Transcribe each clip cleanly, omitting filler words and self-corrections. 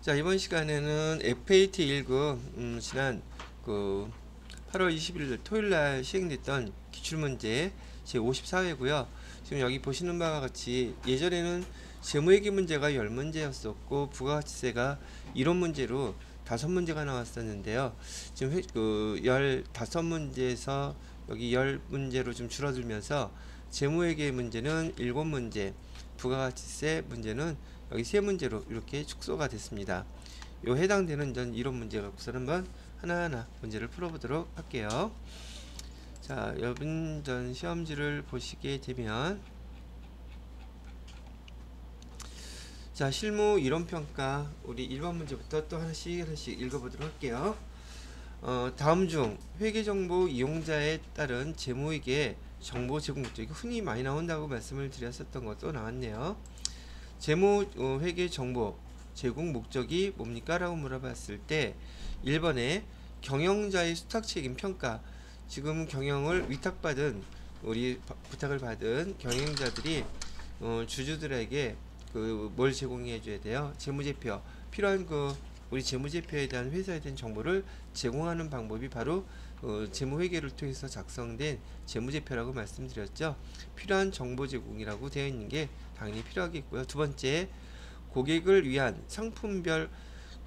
자, 이번 시간에는 FAT 1급 지난 8월 20일 토요일날 시행됐던 기출문제 제54회고요. 지금 여기 보시는 바와 같이 예전에는 재무회계 문제가 10문제였었고 부가가치세가 이론 문제로 5문제가 나왔었는데요. 지금 15문제에서 여기 10문제로 좀 줄어들면서 재무회계 문제는 7문제, 부가가치세 문제는 여기 3문제로 이렇게 축소가 됐습니다. 요 해당되는 전 이론 문제 갖고서 한번 하나하나 문제를 풀어보도록 할게요. 자, 여러분 전 시험지를 보시게 되면, 자, 실무 이론평가 우리 1번 문제부터 또 하나씩 읽어보도록 할게요. 다음 중 회계정보 이용자에 따른 재무회계 정보 제공 목적이 흔히 많이 나온다고 말씀을 드렸었던 것도 나왔네요. 재무회계 정보 제공 목적이 뭡니까? 라고 물어봤을 때 1번에 경영자의 수탁책임 평가, 지금 경영을 위탁받은 부탁을 받은 경영자들이 주주들에게 뭘 제공해 줘야 돼요? 재무제표, 필요한 우리 재무제표에 대한 회사에 대한 정보를 제공하는 방법이 바로 재무회계를 통해서 작성된 재무제표라고 말씀드렸죠. 필요한 정보 제공이라고 되어 있는 게 당연히 필요하겠고요. 두 번째, 고객을 위한 상품별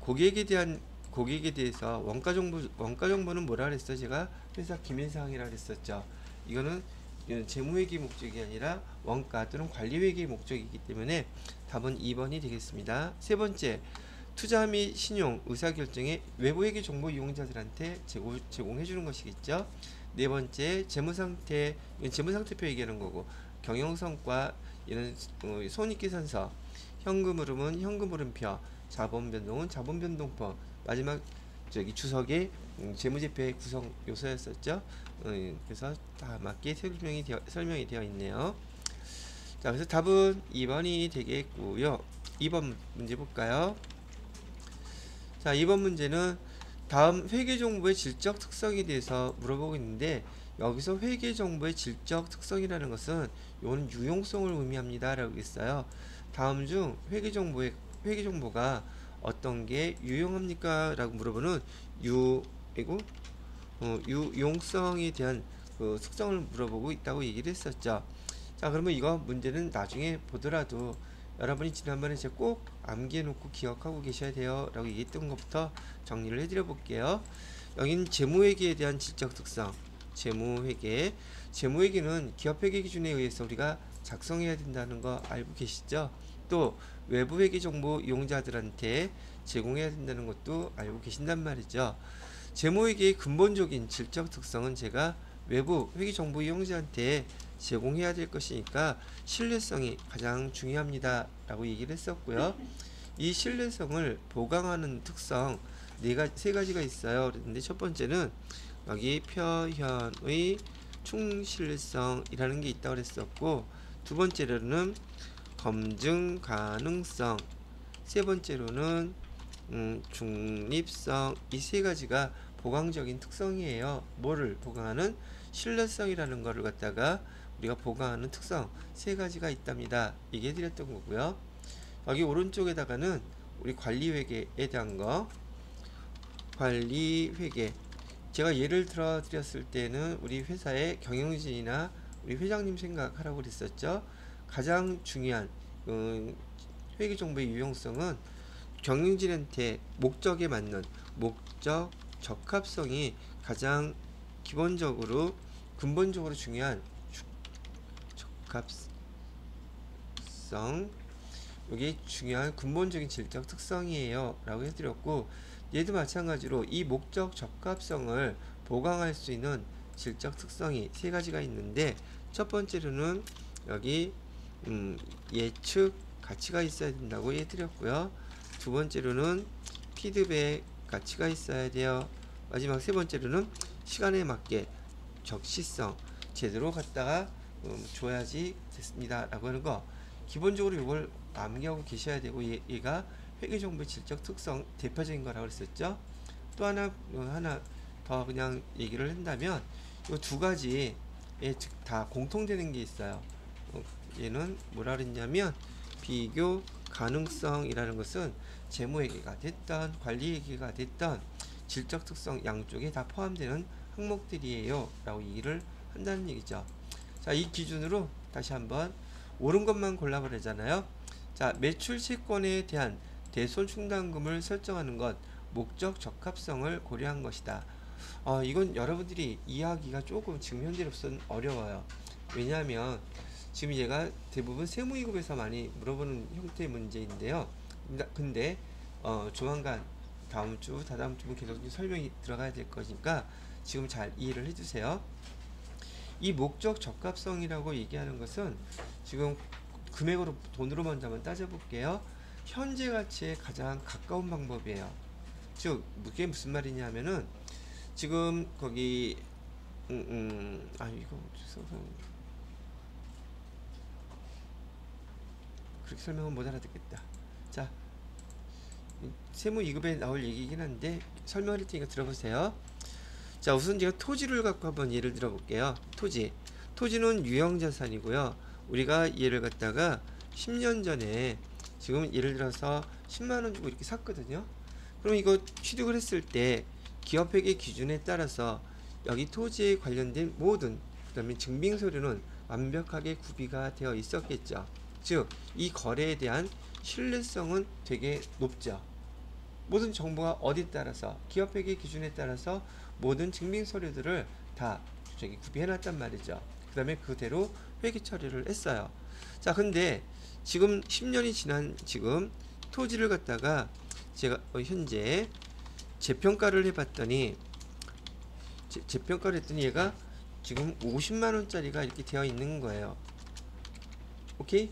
고객에 대해서 원가 정보는 뭐라 그랬어? 제가 회사 기밀사항이라 그랬었죠. 이거는 재무회계 목적이 아니라 원가 또는 관리회계 목적이기 때문에 답은 2번이 되겠습니다. 세 번째, 투자 및 신용 의사결정에 외부회계 정보 이용자들한테 제공해 주는 것이겠죠. 네 번째, 재무상태표 얘기하는 거고, 경영성과 이런 손익계산서, 현금 흐름은 현금 흐름표, 자본 변동은 자본 변동표, 마지막 주석에 재무제표의 구성 요소였었죠. 그래서 다 맞게 설명이 되어 있네요. 자, 그래서 답은 2번이 되겠고요. 2번 문제 볼까요? 자, 2번 문제는 다음 회계정보의 질적 특성에 대해서 물어보고 있는데, 여기서 회계정보의 질적 특성이라는 것은 이건 유용성을 의미합니다 라고 했어요. 다음 중 회계정보가 어떤 게 유용합니까? 라고 물어보는 유용성에 대한 특성을 물어보고 있다고 얘기를 했었죠. 자, 그러면 이거 문제는 나중에 보더라도 여러분이 지난번에 제가 꼭 암기해 놓고 기억하고 계셔야 돼요 라고 얘기했던 것부터 정리를 해드려 볼게요. 여기는 재무회계에 대한 질적 특성, 재무회계는 기업회계 기준에 의해서 우리가 작성해야 된다는 거 알고 계시죠? 또 외부 회계 정보 이용자들한테 제공해야 된다는 것도 알고 계신단 말이죠. 재무회계의 근본적인 질적 특성은 제가 외부 회계 정보 이용자한테 제공해야 될 것이니까 신뢰성이 가장 중요합니다 라고 얘기를 했었고요. 이 신뢰성을 보강하는 특성 세 가지가 있어요. 그런데 첫 번째는 여기 표현의 충실성이라는 게 있다고 그랬었고, 두 번째로는 검증 가능성, 세 번째로는 중립성, 이 세 가지가 보강적인 특성이에요. 뭐를 보강하는? 신뢰성이라는 거를 갖다가 우리가 보강하는 특성 세 가지가 있답니다. 얘기해 드렸던 거고요. 여기 오른쪽에다가는 우리 관리회계에 대한 거, 관리회계, 제가 예를 들어 드렸을 때는 우리 회사의 경영진이나 우리 회장님 생각하라고 그랬었죠. 가장 중요한 회계정보의 유용성은 경영진한테 목적에 맞는 목적 적합성이 가장 근본적으로 중요한 적합성, 이게 중요한 근본적인 질적 특성이에요 라고 해드렸고, 얘도 마찬가지로 이 목적 적합성을 보강할 수 있는 질적 특성이 세 가지가 있는데, 첫 번째로는 여기 예측 가치가 있어야 된다고 해드렸고요. 두 번째로는 피드백 가치가 있어야 돼요. 마지막 세 번째로는 시간에 맞게 적시성 제대로 갖다가 줘야지 됐습니다 라고 하는 거, 기본적으로 이걸 암기하고 계셔야 되고, 얘가 회계정보의 질적 특성 대표적인 거라고 했었죠. 또 하나 더 그냥 얘기를 한다면 이 두 가지에 다 공통되는 게 있어요. 얘는 뭐라 그랬냐면 비교 가능성이라는 것은 재무회계가 됐던 관리회계가 됐던 질적 특성 양쪽에 다 포함되는 항목들이에요 라고 얘기를 한다는 얘기죠. 자, 이 기준으로 다시 한번 옳은 것만 골라버리잖아요. 자, 매출 채권에 대한 대손 충당금을 설정하는 것, 목적 적합성을 고려한 것이다. 이건 여러분들이 이해하기가 조금 지금 현재로서는 어려워요. 왜냐하면 지금 얘가 대부분 세무이급에서 많이 물어보는 형태의 문제인데요. 근데 조만간 다음 주, 다다음 주 계속 설명이 들어가야 될 거니까 지금 잘 이해를 해주세요. 이 목적 적합성이라고 얘기하는 것은 지금 금액으로 돈으로 먼저 한번 따져볼게요. 현재 가치에 가장 가까운 방법이에요. 즉 그게 무슨 말이냐면은 지금 거기 이거 그렇게 설명은 못 알아듣겠다. 자, 세무 2급에 나올 얘기긴 한데 설명을 할 테니까 들어보세요. 자, 우선 제가 토지를 갖고 한번 예를 들어 볼게요. 토지는 유형자산이고요. 우리가 얘를 갖다가 10년 전에 지금 예를 들어서 10만원 주고 이렇게 샀거든요. 그럼 이거 취득을 했을 때 기업회계 기준에 따라서 여기 토지에 관련된 모든 그 다음에 증빙서류는 완벽하게 구비가 되어 있었겠죠. 즉 이 거래에 대한 신뢰성은 되게 높죠. 모든 정보가 어디에 따라서 기업회계 기준에 따라서 모든 증빙서류들을 다 구비해 놨단 말이죠. 그 다음에 그대로 회계 처리를 했어요. 자, 근데 지금 10년이 지난 지금 토지를 갖다가 제가 현재 재평가를 해봤더니 재평가를 했더니 얘가 지금 50만원짜리가 이렇게 되어 있는 거예요. 오케이?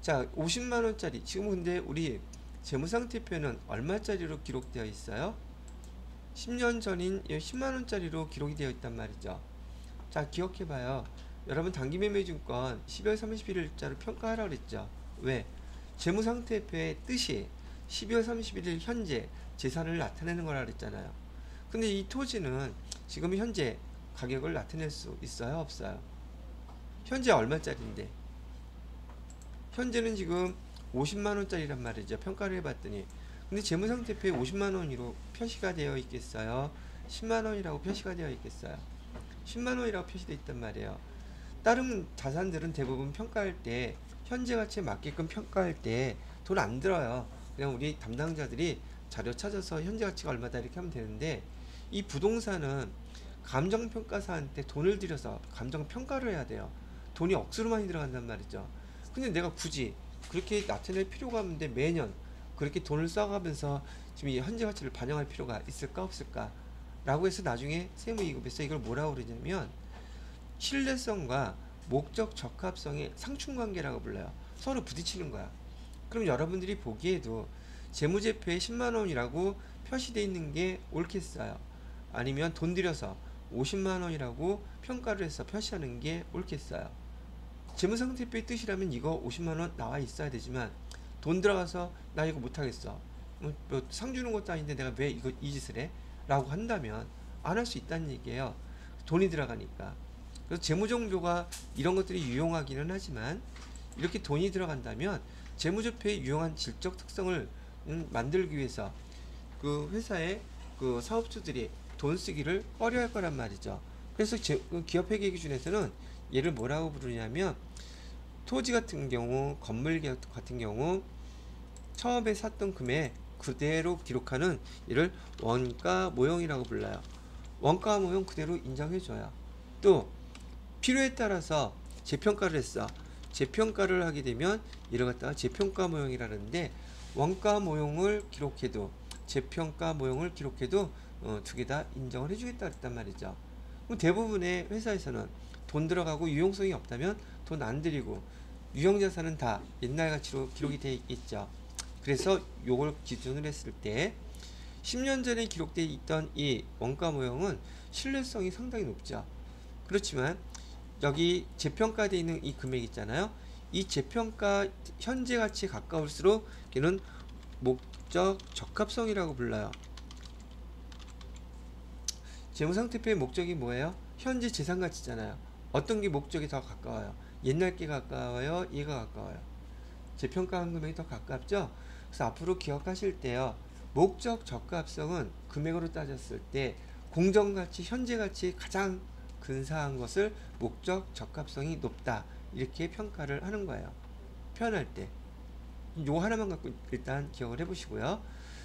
자, 50만원짜리 지금 근데 우리 재무상태표는 얼마짜리로 기록되어 있어요? 10년 전인 10만원짜리로 기록이 되어 있단 말이죠. 자, 기억해봐요. 여러분 단기매매증권 12월 31일자로 평가하라고 그랬죠. 왜? 재무상태표의 뜻이 12월 31일 현재 재산을 나타내는 거라 그랬잖아요. 근데 이 토지는 지금 현재 가격을 나타낼 수 있어요? 없어요? 현재 얼마짜리인데? 현재는 지금 50만원짜리란 말이죠. 평가를 해봤더니. 근데 재무상태표에 50만원으로 표시가 되어 있겠어요? 10만원이라고 표시가 되어 있겠어요? 10만원이라고 표시되어 있단 말이에요. 다른 자산들은 대부분 평가할 때 현재 가치에 맞게끔 평가할 때 돈 안 들어요. 그냥 우리 담당자들이 자료 찾아서 현재 가치가 얼마다 이렇게 하면 되는데, 이 부동산은 감정평가사한테 돈을 들여서 감정평가를 해야 돼요. 돈이 억수로 많이 들어간단 말이죠. 근데 내가 굳이 그렇게 나타낼 필요가 없는데 매년 그렇게 돈을 써가면서 지금 이 현재 가치를 반영할 필요가 있을까 없을까 라고 해서 나중에 세무이급에서 이걸 뭐라고 그러냐면 신뢰성과 목적 적합성의 상충관계라고 불러요. 서로 부딪히는 거야. 그럼 여러분들이 보기에도 재무제표에 10만원이라고 표시되어 있는 게 옳겠어요? 아니면 돈 들여서 50만원이라고 평가를 해서 표시하는 게 옳겠어요? 재무상태표의 뜻이라면 이거 50만원 나와 있어야 되지만 돈 들어가서 나 이거 못하겠어, 뭐 상 주는 것도 아닌데 내가 왜 이거 이 짓을 해? 라고 한다면 안 할 수 있다는 얘기예요. 돈이 들어가니까. 그래서 재무정보가 이런 것들이 유용하기는 하지만 이렇게 돈이 들어간다면 재무제표의 유용한 질적 특성을 만들기 위해서 그 회사의 그 사업주들이 돈 쓰기를 꺼려할 거란 말이죠. 그래서 기업회계 기준에서는 얘를 뭐라고 부르냐면 토지 같은 경우, 건물 같은 경우 처음에 샀던 금액 그대로 기록하는 얘를 원가 모형이라고 불러요. 원가 모형 그대로 인정해줘요. 또 필요에 따라서 재평가를 했어. 재평가를 하게 되면 이를 갖다가 재평가 모형이라는데, 원가 모형을 기록해도 재평가 모형을 기록해도 두 개 다 인정을 해주겠다 그랬단 말이죠. 그럼 대부분의 회사에서는 돈 들어가고 유용성이 없다면 돈 안 들이고 유형자산은 다 옛날 가치로 기록이 되어 있겠죠. 그래서 요걸 기준으로 했을 때 10년 전에 기록되어 있던 이 원가 모형은 신뢰성이 상당히 높죠. 그렇지만 여기 재평가되어 있는 이 금액 있잖아요. 이 재평가 현재 가치에 가까울수록 걔는 목적 적합성이라고 불러요. 재무상태표의 목적이 뭐예요? 현재 재산가치잖아요. 어떤 게 목적이 더 가까워요? 옛날 게 가까워요? 얘가 가까워요? 재평가한 금액이 더 가깝죠. 그래서 앞으로 기억하실 때요. 목적 적합성은 금액으로 따졌을 때 공정가치, 현재가치 가장 근사한 것을 목적 적합성이 높다. 이렇게 평가를 하는 거예요. 표현할 때. 요 하나만 갖고 일단 기억을 해보시고요.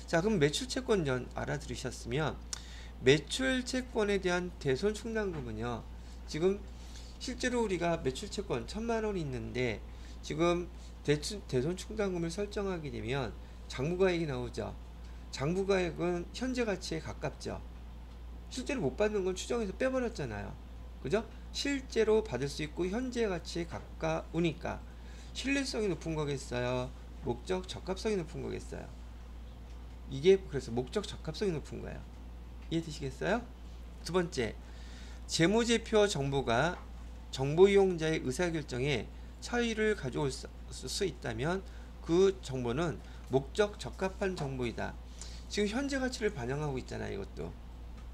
자, 그럼 매출채권 전 알아들으셨으면 매출채권에 대한 대손충당금은요. 지금 실제로 우리가 매출채권 1000만원이 있는데 지금 대손충당금을 설정하게 되면 장부가액이 나오죠. 장부가액은 현재가치에 가깝죠. 실제로 못 받는 건 추정해서 빼버렸잖아요. 그죠? 실제로 받을 수 있고 현재가치에 가까우니까 신뢰성이 높은 거겠어요? 목적 적합성이 높은 거겠어요? 이게 그래서 목적 적합성이 높은 거예요. 이해되시겠어요? 두 번째, 재무제표 정보가 정보 이용자의 의사결정에 차이를 가져올 수 있다면 그 정보는 목적 적합한 정보이다. 지금 현재 가치를 반영하고 있잖아요. 이것도.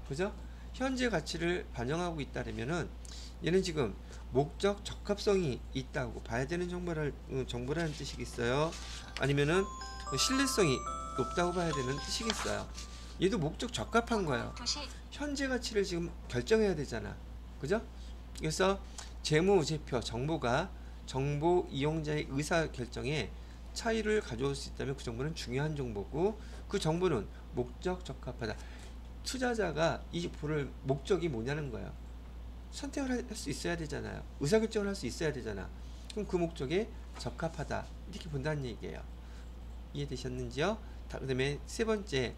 그죠? 현재 가치를 반영하고 있다면은 얘는 지금 목적 적합성이 있다고 봐야 되는 정보라는 뜻이겠어요? 아니면은 신뢰성이 높다고 봐야 되는 뜻이겠어요? 얘도 목적 적합한 거예요. 현재 가치를 지금 결정해야 되잖아. 그죠? 그래서 재무제표 정보가 정보 이용자의 의사 결정에 차이를 가져올 수 있다면 그 정보는 중요한 정보고 그 정보는 목적 적합하다. 투자자가 이 볼을 목적이 뭐냐는 거예요. 선택을 할 수 있어야 되잖아요. 의사결정을 할 수 있어야 되잖아. 그럼 그 목적에 적합하다. 이렇게 본다는 얘기예요. 이해되셨는지요? 그 다음에 세 번째,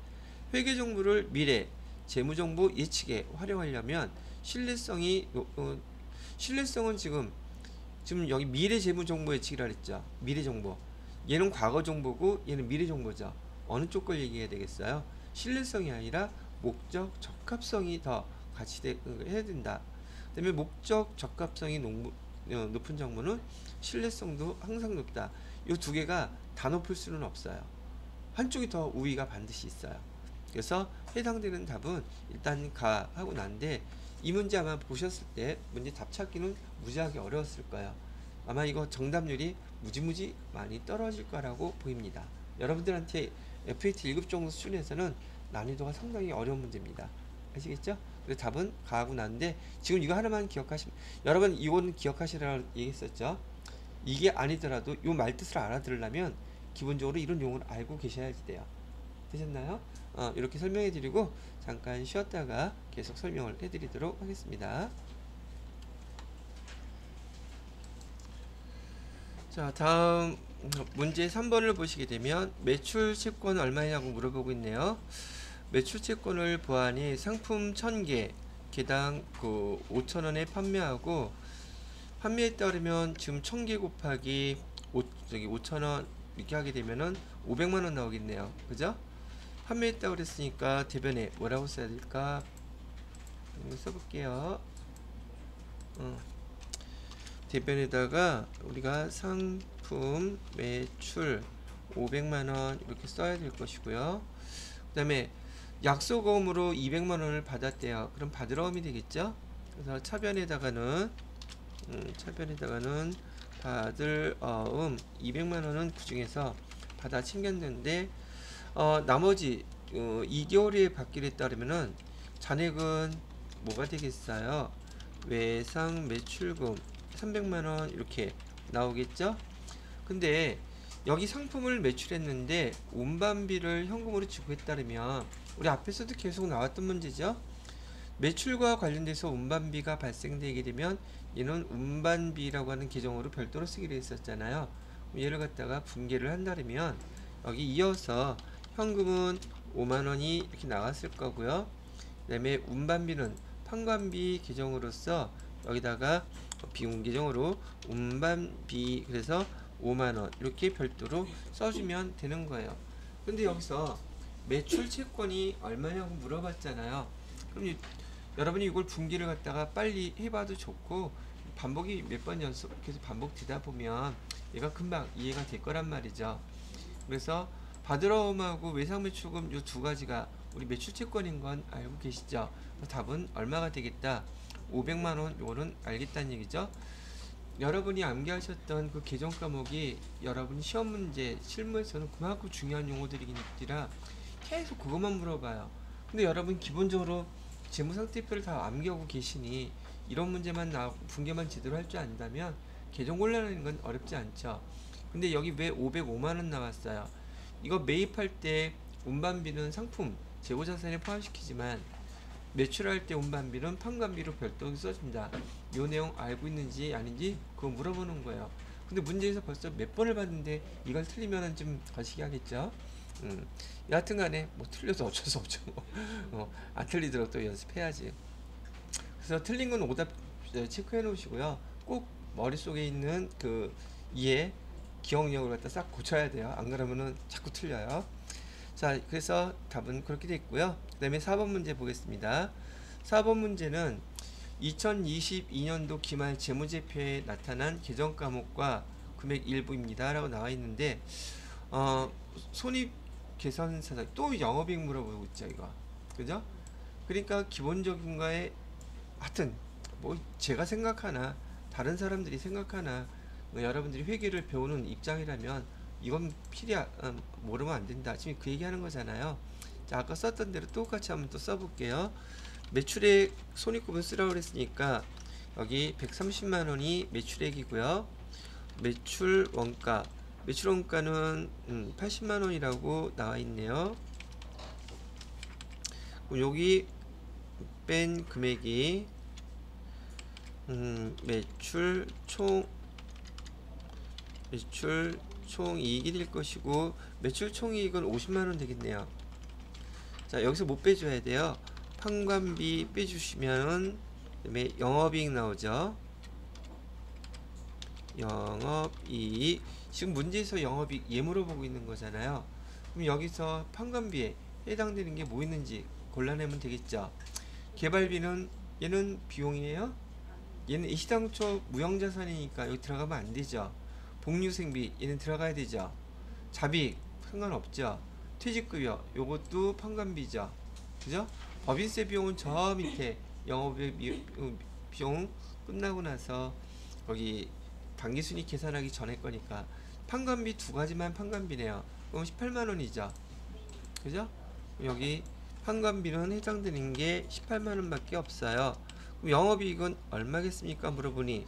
회계정보를 미래 재무정보 예측에 활용하려면 신뢰성은 지금 여기 미래 재무정보 예측이라 그랬죠. 미래 정보. 얘는 과거 정보고 얘는 미래 정보죠. 어느 쪽 걸 얘기해야 되겠어요? 신뢰성이 아니라 목적 적합성이 더 같이 해야 된다. 그 다음에 목적 적합성이 높은 정보는 신뢰성도 항상 높다. 이 두 개가 다 높을 수는 없어요. 한쪽이 더 우위가 반드시 있어요. 그래서 해당되는 답은 일단 가 하고 난데 이 문제 아마 보셨을 때 문제 답 찾기는 무지하게 어려웠을 거예요. 아마 이거 정답률이 무지무지 많이 떨어질 거라고 보입니다. 여러분들한테 FAT 1급 정도 수준에서는 난이도가 상당히 어려운 문제입니다. 아시겠죠? 그래서 답은 가하고 난데 지금 이거 하나만 기억하시면 여러분 이거는 기억하시라고 얘기했었죠. 이게 아니더라도 이 말뜻을 알아들으려면 기본적으로 이런 용어를 알고 계셔야지 돼요. 되셨나요? 이렇게 설명해 드리고 잠깐 쉬었다가 계속 설명을 해 드리도록 하겠습니다. 자, 다음 문제 3번을 보시게 되면 매출 채권 얼마냐고 물어보고 있네요. 매출 채권을 보아하니 상품 1000개 개당 5,000원에 판매하고 판매했다 그러면 지금 1000개 곱하기 5,000원 이렇게 하게 되면은 500만원 나오겠네요. 그죠? 판매했다 그랬으니까 대변에 뭐라고 써야 될까? 이거 써볼게요. 대변에다가 우리가 상품 매출 500만원 이렇게 써야 될 것이고요. 그 다음에 약속어음으로 200만원을 받았대요. 그럼 받으러음이 되겠죠? 그래서 차변에다가는 받을 어음 200만원은 그 중에서 받아 챙겼는데 나머지 2개월에 받기로 했다 그러면은 잔액은 뭐가 되겠어요? 외상 매출금 300만원 이렇게 나오겠죠? 근데 여기 상품을 매출했는데 운반비를 현금으로 지급했다면 우리 앞에서도 계속 나왔던 문제죠. 매출과 관련돼서 운반비가 발생되게 되면 얘는 운반비라고 하는 계정으로 별도로 쓰기로 했었잖아요. 얘를 갖다가 분개를 한다면 여기 이어서 현금은 5만원이 이렇게 나왔을 거고요. 그 다음에 운반비는 판관비 계정으로서 여기다가 비운 계정으로 운반비 그래서 5만원 이렇게 별도로 써주면 되는 거예요. 근데 여기서 매출 채권이 얼마냐고 물어봤잖아요. 그럼 여러분이 이걸 분기를 갖다가 빨리 해봐도 좋고 반복이 몇 번 연속해서 반복되다 보면 얘가 금방 이해가 될 거란 말이죠. 그래서 받으러움하고 외상매출금 이 두 가지가 우리 매출채권인 건 알고 계시죠? 답은 얼마가 되겠다? 500만원 요거는 알겠다는 얘기죠. 여러분이 암기하셨던 그 계정 과목이 여러분 시험 문제, 실무에서는 그만큼 중요한 용어들이라 계속 그것만 물어봐요. 근데 여러분 기본적으로 재무상태표를 다 암기하고 계시니 이런 문제만 분계만 제대로 할 줄 안다면 계정 곤란하는 건 어렵지 않죠. 근데 여기 왜 505만원 나왔어요? 이거 매입할 때 운반비는 상품, 재고자산에 포함시키지만 매출할 때 운반비는 판관비로 별도로 써준다. 요 내용 알고 있는지 아닌지 그거 물어보는 거예요. 근데 문제에서 벌써 몇 번을 봤는데 이걸 틀리면은 좀 거시기 하겠죠. 여하튼 간에 뭐 틀려도 어쩔 수 없죠. 안 틀리도록 또 연습해야지. 그래서 틀린 건 오답 체크해 놓으시고요. 꼭 머릿속에 있는 그 이해, 기억력을 갖다 싹 고쳐야 돼요. 안 그러면은 자꾸 틀려요. 자, 그래서 답은 그렇게 됐고요. 그 다음에 4번 문제 보겠습니다. 4번 문제는 2022년도 기말 재무제표에 나타난 계정 과목과 금액 일부입니다 라고 나와 있는데 손익계산서상 또 영업이익 물어보고 있죠 이거. 그죠? 그러니까 기본적인 거에 하여튼 뭐 제가 생각하나 다른 사람들이 생각하나 여러분들이 회계를 배우는 입장이라면 이건 모르면 안 된다. 지금 그 얘기하는 거잖아요. 자, 아까 썼던 대로 똑같이 한번 또 써볼게요. 매출액 손익구분 쓰라고 그랬으니까 여기 130만원이 매출액이고요. 매출 원가는 80만원이라고 나와 있네요. 그럼 여기 뺀 금액이 매출 총이익이 될 것이고 매출 총이익은 50만원 되겠네요. 자, 여기서 못 빼줘야 돼요. 판관비 빼주시면 그다음에 영업이익 나오죠. 영업이익, 지금 문제에서 영업이익 얘 물어보고 있는 거잖아요. 그럼 여기서 판관비에 해당되는 게 뭐 있는지 골라내면 되겠죠. 개발비는 얘는 비용이에요. 얘는 시당초 무형자산이니까 여기 들어가면 안 되죠. 복류생비 얘는 들어가야 되죠. 자비 상관없죠. 퇴직급여 요것도 판관비죠. 그죠? 법인세 비용은 저 밑에 영업의 비용 끝나고 나서 거기 당기순이익 계산하기 전에 거니까 판관비 두 가지만 판관비네요. 그럼 18만원이죠. 그죠? 여기 판관비는 해당되는 게 18만원 밖에 없어요. 그럼 영업이익은 얼마겠습니까? 물어보니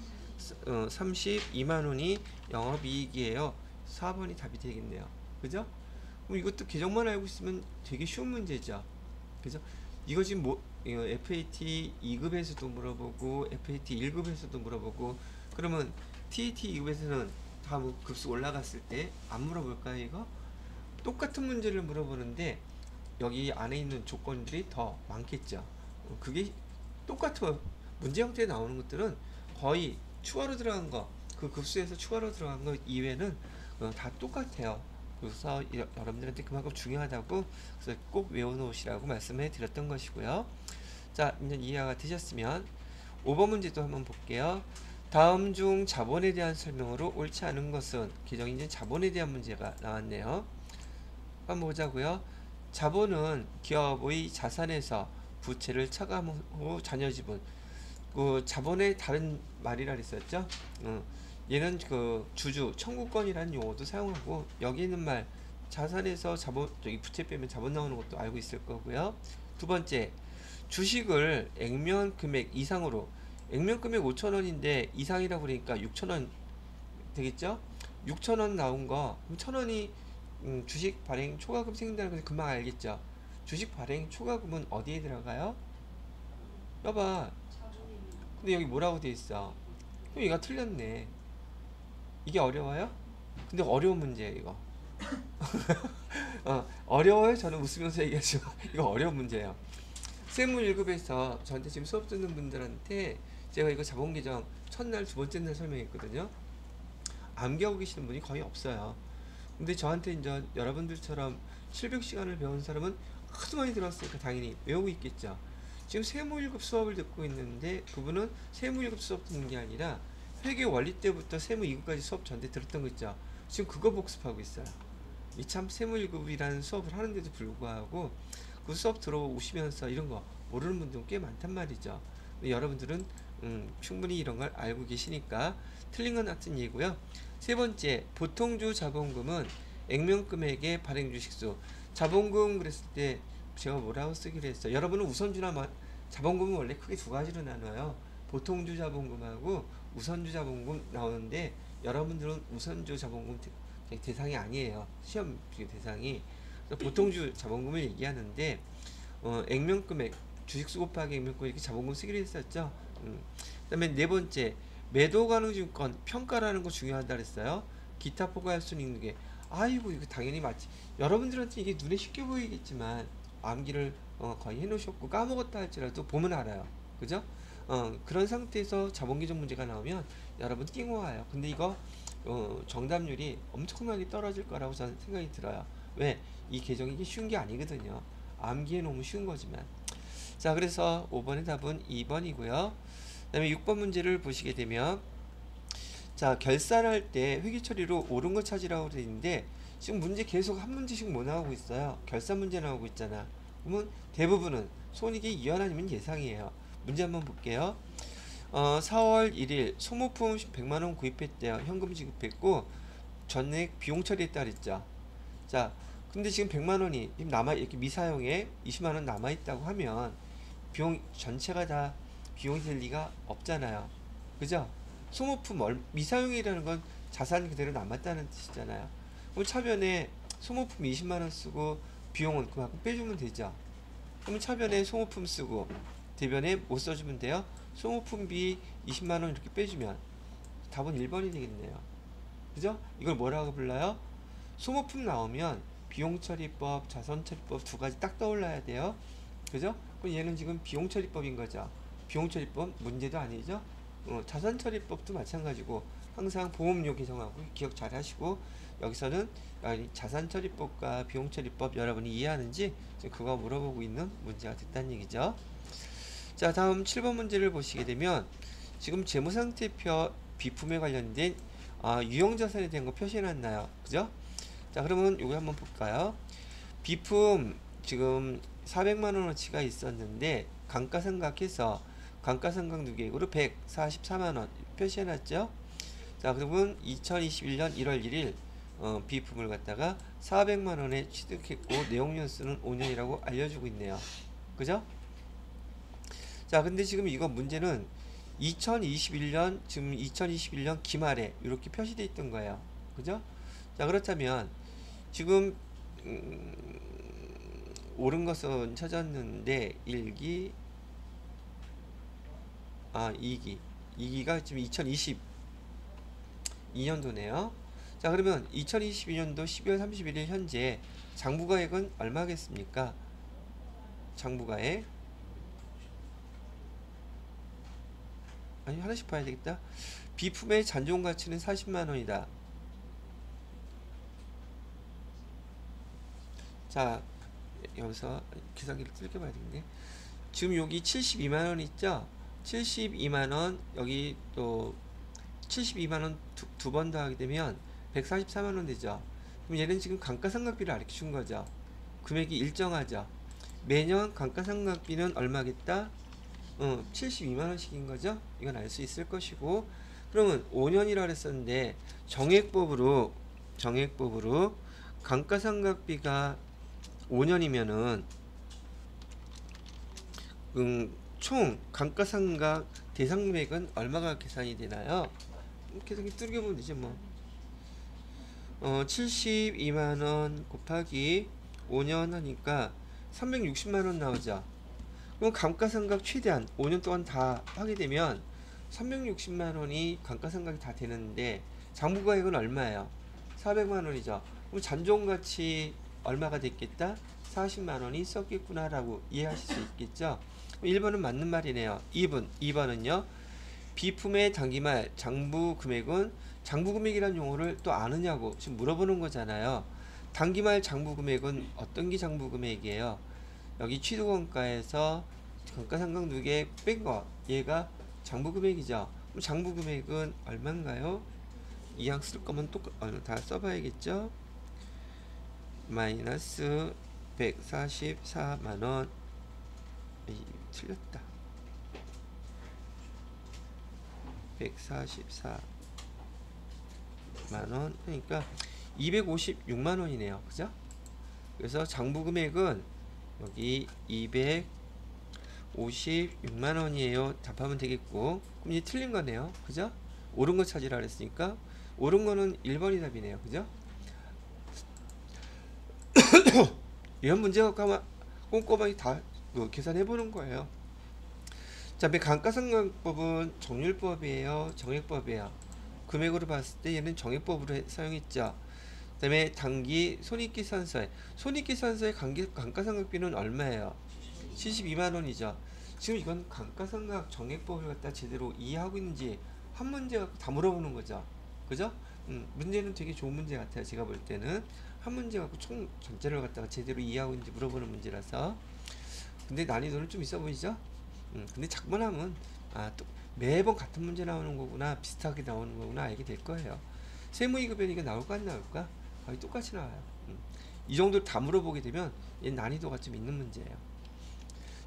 32만원이 영업이익이에요. 4번이 답이 되겠네요. 그죠? 그럼 이것도 계정만 알고 있으면 되게 쉬운 문제죠. 그죠? 이거 지금 이거 FAT 2급에서도 물어보고 FAT 1급에서도 물어보고 그러면 TAT 2급에서는 다 뭐 급수 올라갔을 때 안 물어볼까요? 이거? 똑같은 문제를 물어보는데 여기 안에 있는 조건들이 더 많겠죠. 그게 똑같은 문제 형태에 나오는 것들은 거의 추가로 들어간 거, 그 급수에서 추가로 들어간 거 이외에는 다 똑같아요. 그래서 여러분들한테 그만큼 중요하다고 그래서 꼭 외워놓으시라고 말씀해 드렸던 것이고요. 자, 이제 이해가 되셨으면 5번 문제도 한번 볼게요. 다음 중 자본에 대한 설명으로 옳지 않은 것은 계정인증 자본에 대한 문제가 나왔네요. 한번 보자고요. 자본은 기업의 자산에서 부채를 차감한 후 자녀 지분. 그 자본의 다른 말이라 그랬었죠. 얘는 그 주주 청구권이라는 용어도 사용하고 여기 있는 말 자산에서 자본 저기 부채 빼면 자본 나오는 것도 알고 있을 거고요. 두 번째, 주식을 액면 금액 이상으로 액면 금액 5,000원인데 이상이라고 그러니까 6,000원 되겠죠? 6,000원 나온 거 그럼 1,000원이 주식 발행 초과금 생긴다는 걸 금방 알겠죠? 주식 발행 초과금은 어디에 들어가요? 여봐. 근데 여기 뭐라고 돼 있어? 그럼 얘가 틀렸네. 이게 어려워요? 근데 어려운 문제예요 이거. 어려워요? 저는 웃으면서 얘기하지만 이거 어려운 문제예요. 세무 1급에서 저한테 지금 수업 듣는 분들한테 제가 이거 자본계정 첫날 두 번째 날 설명했거든요. 암기하고 계시는 분이 거의 없어요. 근데 저한테 이제 여러분들처럼 700시간을 배운 사람은 하도 많이 들었으니까 당연히 외우고 있겠죠. 지금 세무 1급 수업을 듣고 있는데 그분은 세무 1급 수업 듣는 게 아니라 회계 원리 때부터 세무 2급까지 수업 전에 들었던 거 있죠. 지금 그거 복습하고 있어요. 이 참 세무 1급이라는 수업을 하는데도 불구하고 그 수업 들어오시면서 이런 거 모르는 분들은 꽤 많단 말이죠. 여러분들은 충분히 이런 걸 알고 계시니까 틀린 건 같은 얘기고요. 세 번째, 보통주 자본금은 액면금액의 발행주식수. 자본금 그랬을 때 제가 뭐라고 쓰기로 했어요. 여러분은 우선주나 자본금은 원래 크게 두 가지로 나눠요. 보통주 자본금하고 우선주 자본금 나오는데 여러분들은 우선주 자본금 대상이 아니에요. 시험 대상이. 보통주 자본금을 얘기하는데 액면금액 주식수 곱하기 액면금 이렇게 자본금 쓰기로 했었죠. 그다음에 네 번째, 매도 가능 증권 평가라는 거 중요하다 그랬어요. 기타 포괄 순이익 게 아이고 이거 당연히 맞지. 여러분들한테 이게 눈에 쉽게 보이겠지만 암기를 거의 해놓으셨고 까먹었다 할지라도 보면 알아요. 그죠? 그런 상태에서 자본기준 문제가 나오면 여러분 띵호와요. 근데 이거 정답률이 엄청나게 떨어질 거라고 저는 생각이 들어요. 왜? 이 계정이 이게 쉬운 게 아니거든요. 암기해 놓으면 쉬운 거지만. 자, 그래서 5번의 답은 2번이고요. 그 다음에 6번 문제를 보시게 되면, 자, 결산할 때 회계 처리로 옳은 거 찾으라고 되어 있는데, 지금 문제 계속 한 문제씩 뭐 나오고 있어요? 결산 문제 나오고 있잖아. 그러면 대부분은 손익이 이연 아니면 예상이에요. 문제 한번 볼게요. 4월 1일 소모품 100만원 구입했대요. 현금 지급했고, 전액 비용 처리했다 그랬죠. 자, 근데 지금 100만원이 이렇게 미사용에 20만원 남아있다고 하면, 비용 전체가 다 비용이 될 리가 없잖아요. 그죠? 소모품 미사용이라는 건 자산 그대로 남았다는 뜻이잖아요. 그럼 차변에 소모품 20만원 쓰고 비용은 그만큼 빼주면 되죠. 그럼 차변에 소모품 쓰고 대변에 못 써주면 돼요. 소모품비 20만원 이렇게 빼주면 답은 1번이 되겠네요. 그죠? 이걸 뭐라고 불러요? 소모품 나오면 비용처리법, 자산처리법 두 가지 딱 떠올라야 돼요. 그죠? 그럼 얘는 지금 비용처리법인 거죠. 비용처리법 문제도 아니죠. 자산처리법도 마찬가지고 항상 보험료 개정하고 기억 잘 하시고, 여기서는 자산처리법과 비용처리법 여러분이 이해하는지 지금 그거 물어보고 있는 문제가 됐다는 얘기죠. 자, 다음 7번 문제를 보시게 되면 지금 재무상태표 비품에 관련된 유형자산에 대한 거 표시해놨나요? 그죠? 자, 그러면 이거 한번 볼까요? 비품 지금 400만원어치가 있었는데 감가상각해서 감가상각 누계액으로 144만원 표시해놨죠. 자, 그러면 2021년 1월 1일 비품을 갖다가 400만원에 취득했고 내용연수는 5년이라고 알려주고 있네요. 그죠? 자, 근데 지금 이거 문제는 2021년 지금 2021년 기말에 이렇게 표시되어 있던 거예요. 그죠? 자, 그렇다면 지금 옳은 것은 찾았는데 1기 2기가 지금 2022년도네요. 자, 그러면 2022년도 12월 31일 현재 장부가액은 얼마겠습니까? 장부가액 하나씩 봐야 되겠다. 비품의 잔존 가치는 40만원이다. 자, 여기서 계산기를 뚫게 봐야 되겠네. 지금 여기 72만원 있죠? 72만원, 여기 또 72만원 두 번 더하게 되면 144만원 되죠. 그럼 얘는 지금 감가상각비를 알려준 거죠. 금액이 일정하죠. 매년 감가상각비는 얼마겠다? 72만원씩인 거죠. 이건 알 수 있을 것이고, 그러면 5년이라 그랬었는데 정액법으로 감가상각비가 5년이면은 총 감가상각 대상 금액은 얼마가 계산이 되나요? 계산기 뚫게 보면 되죠 뭐. 72만원 곱하기 5년 하니까 360만원 나오죠. 그럼 감가상각 최대한 5년 동안 다 하게 되면 360만원이 감가상각이 다 되는데 장부가액은 얼마예요? 400만원이죠. 그럼 잔존가치 얼마가 됐겠다? 40만원이 있었겠구나 라고 이해하실 수 있겠죠. 1번은 맞는 말이네요. 2번은요. 비품의 단기말 장부금액은 장부금액이라는 용어를 또 아느냐고 지금 물어보는 거잖아요. 단기말 장부금액은 어떤 게 장부금액이에요? 여기 취득원가에서 감가상각 누계 뺀 거, 얘가 장부금액이죠. 그럼 장부금액은 얼마인가요? 이항 쓸 거면 또 다 써봐야겠죠. 마이너스 144만원. 틀렸다. 144 만원 하니까 256만원이네요. 그죠? 그래서 장부 금액은 여기 256만원이에요. 답하면 되겠고, 그럼 이제 틀린 거네요. 그죠? 옳은 거 찾으라 그랬으니까 옳은 거는 1번이 답이네요. 그죠? 이런 문제 갖고 아마 꼼꼼하게 다 계산해 보는 거예요. 자, 감가상각법은 정률법이에요, 정액법이에요? 금액으로 봤을 때 얘는 정액법으로 사용했죠. 그 다음에 단기 손익계산서에, 손익계산서의 감가상각비는 얼마예요? 72만원이죠. 지금 이건 감가상각 정액법을 갖다 제대로 이해하고 있는지 한 문제 갖고 다 물어보는 거죠. 그죠? 문제는 되게 좋은 문제 같아요. 제가 볼 때는 한 문제 갖고 총 전체를 갖다가 제대로 이해하고 있는지 물어보는 문제라서. 근데 난이도는 좀 있어 보이죠? 근데 작문하면 또 매번 같은 문제 나오는 거구나, 비슷하게 나오는 거구나 알게 될 거예요. 세무이급여니까 나올까 안 나올까? 거의 똑같이 나와요. 이 정도 다 물어보게 되면 얘 난이도가 좀 있는 문제예요.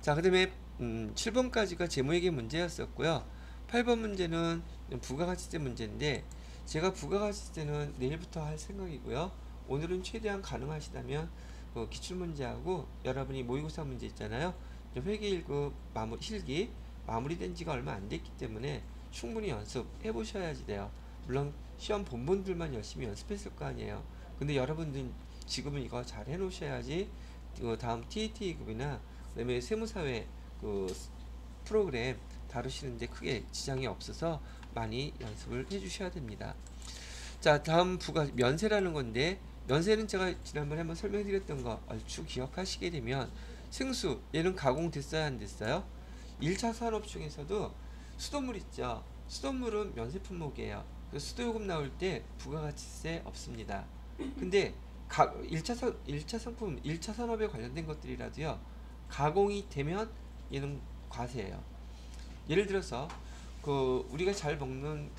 자, 그 다음에 7번까지가 재무회계 문제였었고요. 8번 문제는 부가가치세 문제인데, 제가 부가가치세는 내일부터 할 생각이고요. 오늘은 최대한 가능하시다면 기출문제하고 여러분이 모의고사 문제 있잖아요. 회계 1급 실기 마무리된 지가 얼마 안 됐기 때문에 충분히 연습해 보셔야지 돼요. 물론 시험 본분들만 열심히 연습했을 거 아니에요. 근데 여러분들 지금은 이거 잘 해놓으셔야지 다음 TAT급이나 그다음에 세무사회 프로그램 다루시는데 크게 지장이 없어서 많이 연습을 해주셔야 됩니다. 자, 다음 부가 면세라는 건데, 면세는 제가 지난번에 한번 설명드렸던 거 얼추 기억하시게 되면, 생수 얘는 가공됐어요, 안 됐어요? 1차 산업 중에서도 수돗물 있죠. 수돗물은 면세 품목이에요. 수도요금 나올 때 부가가치세 없습니다. 근데 1차 상품, 1차 산업에 관련된 것들이라도요, 가공이 되면 얘는 과세예요. 예를 들어서 우리가 잘 먹는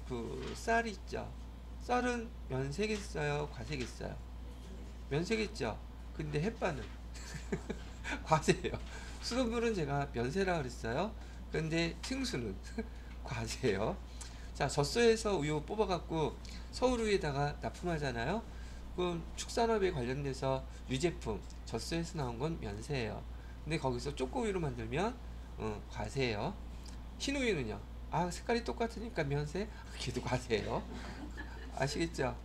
쌀이 있죠. 쌀은 면세겠어요, 과세겠어요? 면세겠죠. 근데 햇반은 과세예요. 수돗물은 제가 면세라 그랬어요. 그런데 생수는 과세예요. 자, 젖소에서 우유 뽑아갖고 서울우유에다가 납품하잖아요. 그럼 축산업에 관련돼서 유제품 젖소에서 나온 건 면세예요. 근데 거기서 쪼꼬우유로 만들면 과세예요. 흰우유는요, 색깔이 똑같으니까 면세? 걔도 과세예요. 아시겠죠?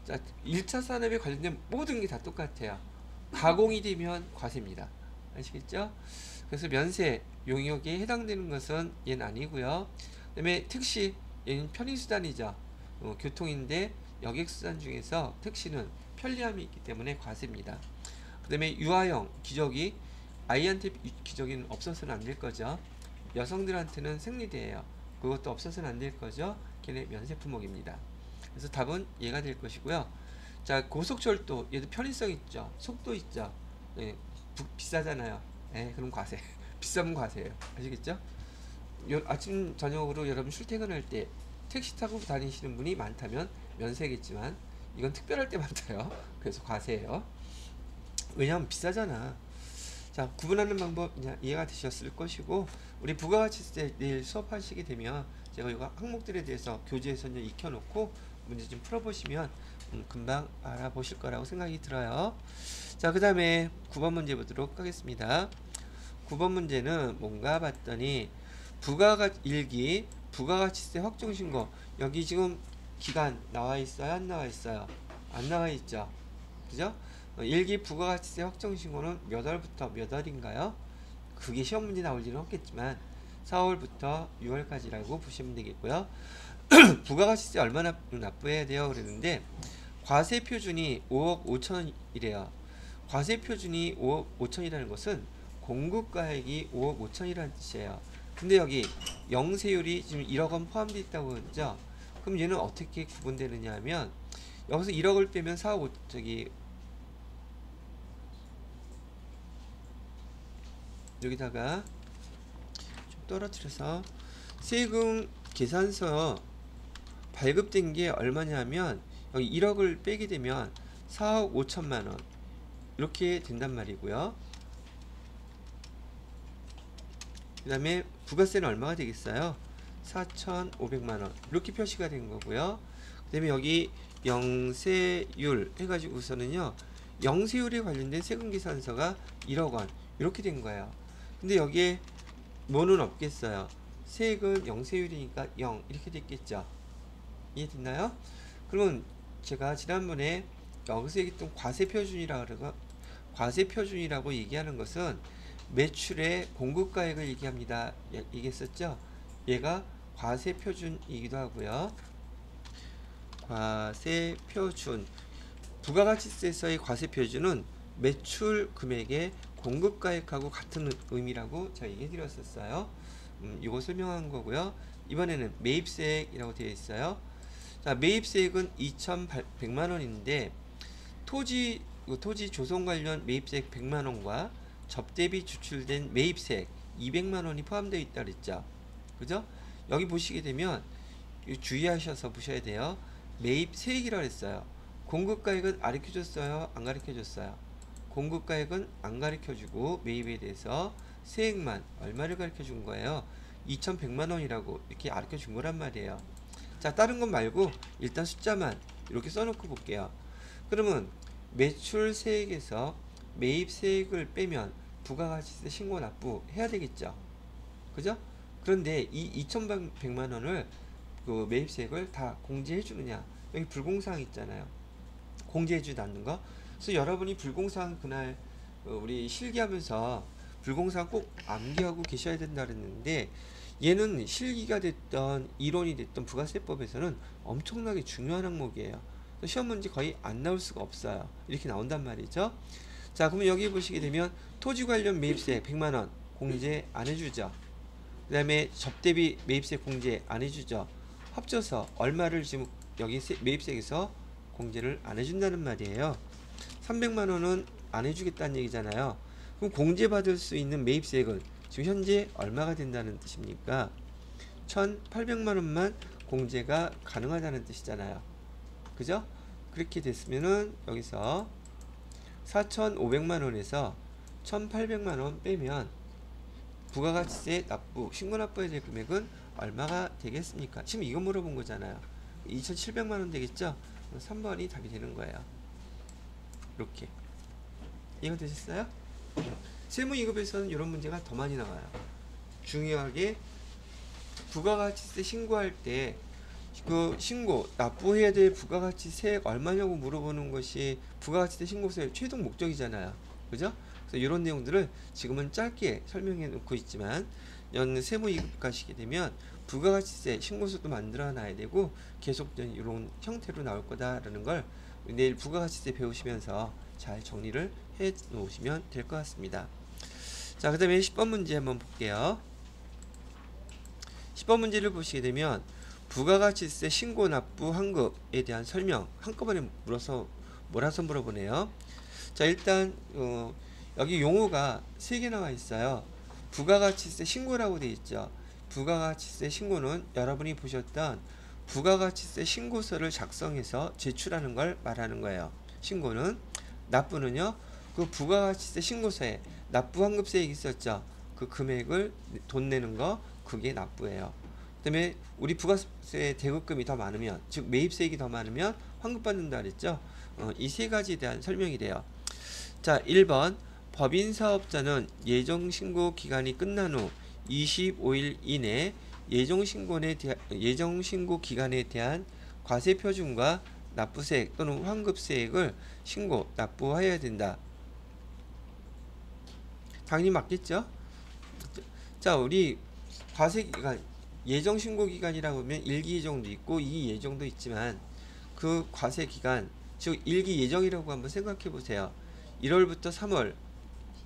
자, 1차 산업에 관련된 모든 게 다 똑같아요. 가공이 되면 과세입니다. 아시겠죠? 그래서 면세 용역에 해당되는 것은 얘는 아니고요. 그 다음에 택시, 얘는 편의수단이죠. 교통인데 여객수단 중에서 택시는 편리함이 있기 때문에 과세입니다. 그 다음에 유아용 기저귀, 아이한테 기저귀는 없어서는 안 될 거죠. 여성들한테는 생리대예요. 그것도 없어서는 안 될 거죠. 걔네 면세 품목입니다. 그래서 답은 얘가 될 것이고요. 자, 고속철도 얘도 편의성 있죠. 속도 있죠. 네, 비싸잖아요. 그럼 과세. 비싸면 과세예요. 아시겠죠? 아침 저녁으로 여러분 출퇴근할 때 택시 타고 다니시는 분이 많다면 면세겠지만 이건 특별할 때 많대요. 그래서 과세예요. 왜냐하면 비싸잖아. 자, 구분하는 방법 이해가 되셨을 것이고, 우리 부가가치세 내일 수업하시게 되면 제가 이거 항목들에 대해서 교재에서 익혀놓고 문제 좀 풀어보시면 금방 알아보실 거라고 생각이 들어요. 자, 그 다음에 9번 문제 보도록 하겠습니다. 9번 문제는 뭔가 봤더니 일기 부가가치세 확정신고, 여기 지금 기간 나와 있어요, 안 나와 있어요? 안 나와 있죠. 그죠? 일기 부가가치세 확정신고는 몇 월부터 몇 월인가요? 그게 시험 문제 나올 일은 없겠지만 4월부터 6월까지라고 보시면 되겠고요. 부가가치세 얼마나 납부해야 돼요? 그랬는데 과세 표준이 5억 5천이래요. 과세 표준이 5억 5천이라는 것은 공급가액이 5억 5천이라는 뜻이에요. 근데 여기 영세율이 지금 1억 원 포함되어 있다고 그러죠. 그럼 얘는 어떻게 구분되느냐 하면, 여기서 1억을 빼면 4억 5, 여기다가 좀 떨어뜨려서 세금 계산서 발급된 게 얼마냐면, 여기 1억을 빼게 되면 4억 5천만 원 이렇게 된단 말이고요. 그 다음에 부가세는 얼마가 되겠어요? 4,500만 원 이렇게 표시가 된 거고요. 그 그다음에 여기 영세율 해가지고서는요 영세율에 관련된 세금계산서가 1억 원 이렇게 된 거예요. 근데 여기에 뭐는 없겠어요. 세액은 영세율이니까 0 이렇게 됐겠죠. 이해됐나요? 그러면 제가 지난번에 여기서 얘기했던 과세표준이라고 얘기하는 것은 매출의 공급가액을 얘기합니다. 얘기했었죠. 얘가 과세표준이기도 하고요. 과세표준, 부가가치세에서의 과세표준은 매출 금액의 공급가액하고 같은 의미라고 제가 얘기해 드렸었어요. 이거 설명한 거고요. 이번에는 매입세액이라고 되어 있어요. 자, 매입세액은 2,100만원인데 토지 조성 관련 매입세액 100만원과 접대비 지출된 매입세액 200만원이 포함되어 있다 그랬죠. 그죠? 여기 보시게 되면 주의하셔서 보셔야 돼요. 매입세액이라고 했어요. 공급가액은 가르쳐줬어요? 안 가르쳐줬어요? 공급가액은 안 가르쳐주고 매입에 대해서 세액만 얼마를 가르쳐준 거예요? 2,100만원이라고 이렇게 가르쳐준 거란 말이에요. 자, 다른 건 말고 일단 숫자만 이렇게 써놓고 볼게요. 그러면 매출세액에서 매입세액을 빼면 부가가치세 신고 납부 해야 되겠죠. 그죠? 그런데 이 2,100만원을 그 매입세액을 다 공제해 주느냐? 여기 불공사항 있잖아요. 공제해 주지 않는 거. 그래서 여러분이 불공사항 그날 우리 실기하면서 불공사항 꼭 암기하고 계셔야 된다 그랬는데 얘는 실기가 됐던 이론이 됐던 부가세법에서는 엄청나게 중요한 항목이에요. 시험 문제 거의 안 나올 수가 없어요. 이렇게 나온단 말이죠. 자, 그러면 여기 보시게 되면 토지 관련 매입세 100만원 공제 안 해주죠. 그 다음에 접대비 매입세 공제 안 해주죠. 합쳐서 얼마를 지금 여기 매입세에서 공제를 안 해준다는 말이에요. 300만원은 안 해주겠다는 얘기잖아요. 그럼 공제받을 수 있는 매입세액은 지금 현재 얼마가 된다는 뜻입니까? 1,800만원만 공제가 가능하다는 뜻이잖아요. 그죠? 그렇게 됐으면은 여기서 4,500만원에서 1,800만원 빼면 부가가치세 납부, 신고납부해야 될 금액은 얼마가 되겠습니까? 지금 이거 물어본 거잖아요. 2,700만원 되겠죠? 3번이 답이 되는 거예요. 이렇게. 이해가 되셨어요? 세무 2급에서는 이런 문제가 더 많이 나와요. 중요하게 부가가치세 신고할 때 그 신고 납부해야 될 부가가치세액 얼마냐고 물어보는 것이 부가가치세 신고서의 최종 목적이잖아요. 그죠? 그래서 이런 내용들을 지금은 짧게 설명해 놓고 있지만 세무 2급 가시게 되면 부가가치세 신고서도 만들어 놔야 되고 계속된 이런 형태로 나올 거다라는 걸 내일 부가가치세 배우시면서 잘 정리를 해 놓으시면 될 것 같습니다. 자, 그 다음에 10번 문제 한번 볼게요. 10번 문제를 보시게 되면 부가가치세 신고 납부 환급에 대한 설명 한꺼번에 몰아서 물어보네요. 자, 일단 여기 용어가 3개 나와 있어요. 부가가치세 신고라고 되어 있죠. 부가가치세 신고는 여러분이 보셨던 부가가치세 신고서를 작성해서 제출하는 걸 말하는 거예요. 신고는. 납부는요, 그 부가가치세 신고서에 납부 환급세액이 있었죠. 그 금액을 돈 내는 거, 그게 납부예요. 그 다음에 우리 부가세 대급금이 더 많으면, 즉 매입세액이 더 많으면 환급받는다 그랬죠. 이 세 가지에 대한 설명이 돼요. 자, 1번 법인사업자는 예정신고 기간이 끝난 후 25일 이내 예정신고 기간에 대한 과세표준과 납부세액 또는 환급세액을 신고 납부해야 된다. 당연히 맞겠죠? 자, 우리 과세기간 예정신고기간이라고 하면 1기 예정도 있고 2기 예정도 있지만 그 과세기간, 즉 1기 예정이라고 한번 생각해 보세요. 1월부터 3월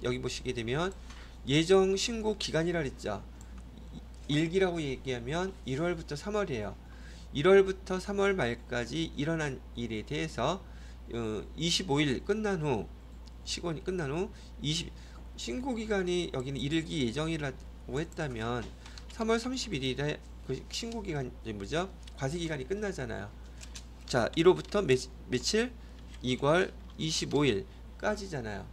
여기 보시게 되면 예정신고 기간이라 그랬죠. 1기라고 얘기하면 1월부터 3월이에요. 1월부터 3월 말까지 일어난 일에 대해서 25일 끝난 후 시간이 끝난 후 신고기간이 여기는 1기 예정이라고 했다면 3월 31일에 그 신고기간이 뭐죠? 과세기간이 끝나잖아요. 자, 1호부터 며칠? 2월 25일까지잖아요.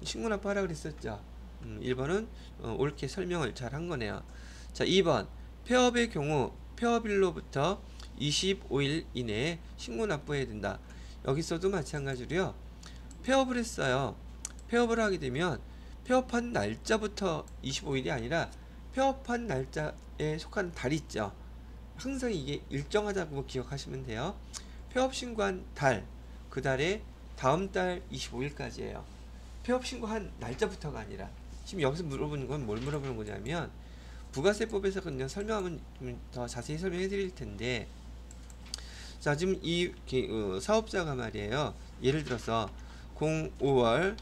신고납부 하라 그랬었죠. 1번은 옳게 설명을 잘 한 거네요. 자, 2번 폐업의 경우 폐업일로부터 25일 이내에 신고 납부해야 된다. 여기서도 마찬가지로요. 폐업을 했어요. 폐업을 하게 되면 폐업한 날짜부터 25일이 아니라 폐업한 날짜에 속한 달이 있죠. 항상 이게 일정하다고 기억하시면 돼요. 폐업 신고한 달, 그 달에 다음 달 25일까지예요. 폐업 신고한 날짜부터가 아니라. 지금 여기서 물어보는 건 뭘 물어보는 거냐면 부가세법에서 그냥 설명하면 더 자세히 설명해 드릴 텐데, 자 지금 이 사업자가 말이에요. 예를 들어서 05월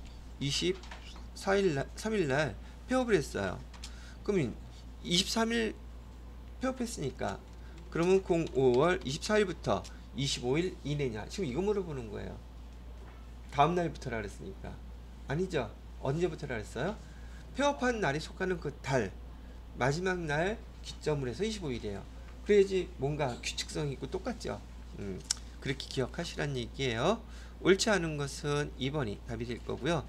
3일날 폐업을 했어요. 그러면 23일 폐업했으니까 그러면 05월 24일부터 25일 이내냐, 지금 이거 물어보는 거예요. 다음 날부터라 그랬으니까. 아니죠. 언제부터라 그랬어요? 폐업한 날이 속하는 그 달 마지막 날 기점으로 해서 25일이에요. 그래야지 뭔가 규칙성이 있고 똑같죠. 그렇게 기억하시란 얘기예요. 옳지 않은 것은 2번이 답이 될 거고요.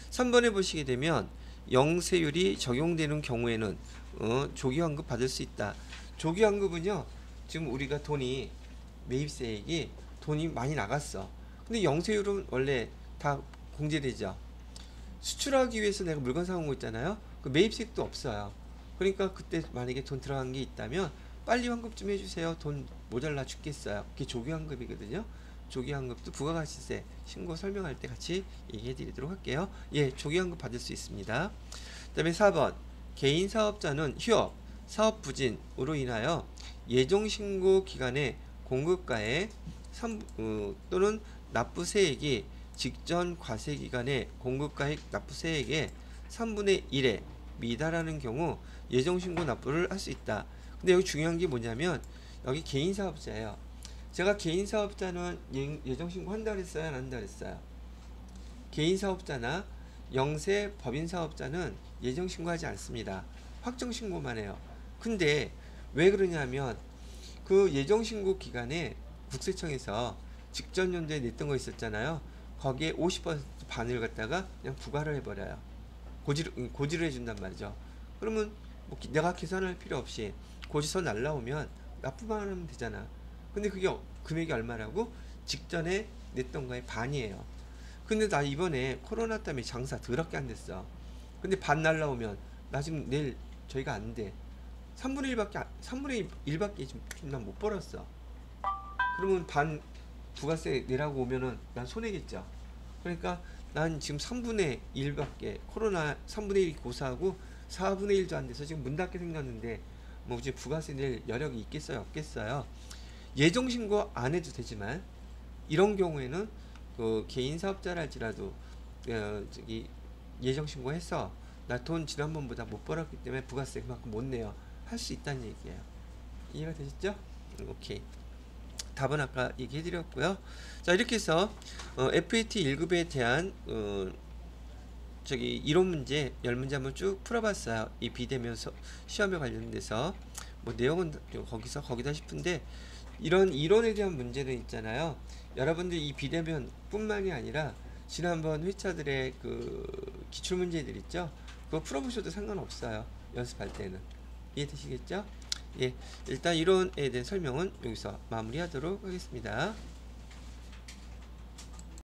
3번에 보시게 되면 영세율이 적용되는 경우에는 조기환급 받을 수 있다. 조기환급은요, 지금 우리가 돈이 매입세액이 돈이 많이 나갔어. 근데 영세율은 원래 다 공제되죠. 수출하기 위해서 내가 물건 사온 거 있잖아요. 그 매입세액도 없어요. 그러니까 그때 만약에 돈 들어간 게 있다면 빨리 환급 좀 해주세요. 돈 모자라 죽겠어요. 그게 조기환급이거든요. 조기환급도 부가가치세 신고 설명할 때 같이 얘기해 드리도록 할게요. 예, 조기환급 받을 수 있습니다. 그 다음에 4번 개인사업자는 휴업, 사업부진으로 인하여 예정신고 기간에 공급가액 또는 납부세액이 직전 과세기간에 공급가액 납부세액의 3분의 1에 미달하는 경우 예정신고 납부를 할 수 있다. 근데 여기 중요한 게 뭐냐면 여기 개인사업자예요. 제가 개인사업자는 예정신고 한다 그랬어요? 안 한다 그랬어요? 개인사업자나 영세 법인사업자는 예정신고하지 않습니다. 확정신고만 해요. 근데 왜 그러냐면 그 예정신고 기간에 국세청에서 직전 연도에 냈던 거 있었잖아요. 거기에 50% 반을 갖다가 그냥 부과를 해버려요. 고지를 해준단 말이죠. 그러면 뭐 내가 계산할 필요 없이 고지서 날라오면 납부만 하면 되잖아. 근데 그게 금액이 얼마라고? 직전에 냈던 거의 반이에요. 근데 나 이번에 코로나 때문에 장사 더럽게 안 됐어. 근데 반 날라오면 나 지금 내일 저희가 안 돼. 3분의 1밖에 지금 난 못 벌었어. 그러면 반 부가세 내라고 오면은 난 손해겠죠. 그러니까 난 지금 3분의 1밖에 코로나 3분의 1 고사하고 4분의 1도 안 돼서 지금 문 닫게 생겼는데 뭐 이제 부가세 낼 여력이 있겠어요, 없겠어요? 예정 신고 안 해도 되지만 이런 경우에는 그 개인 사업자랄지라도 저기 예정 신고해서 나 돈 지난번보다 못 벌었기 때문에 부가세 그만큼 못 내요. 할 수 있다는 얘기예요. 이해가 되셨죠? 오케이. 답은 아까 얘기해 드렸고요. 자, 이렇게 해서 FAT 1급에 대한 저기 이론 문제 10문제 한번 쭉 풀어봤어요. 이 비대면 시험에 관련돼서 뭐 내용은 거기다 싶은데 이런 이론에 대한 문제는 있잖아요. 여러분들 이 비대면 뿐만이 아니라 지난번 회차들의 그 기출 문제들 있죠. 그거 풀어보셔도 상관없어요. 연습할 때는. 이해되시겠죠? 예, 일단 이론에 대한 설명은 여기서 마무리하도록 하겠습니다.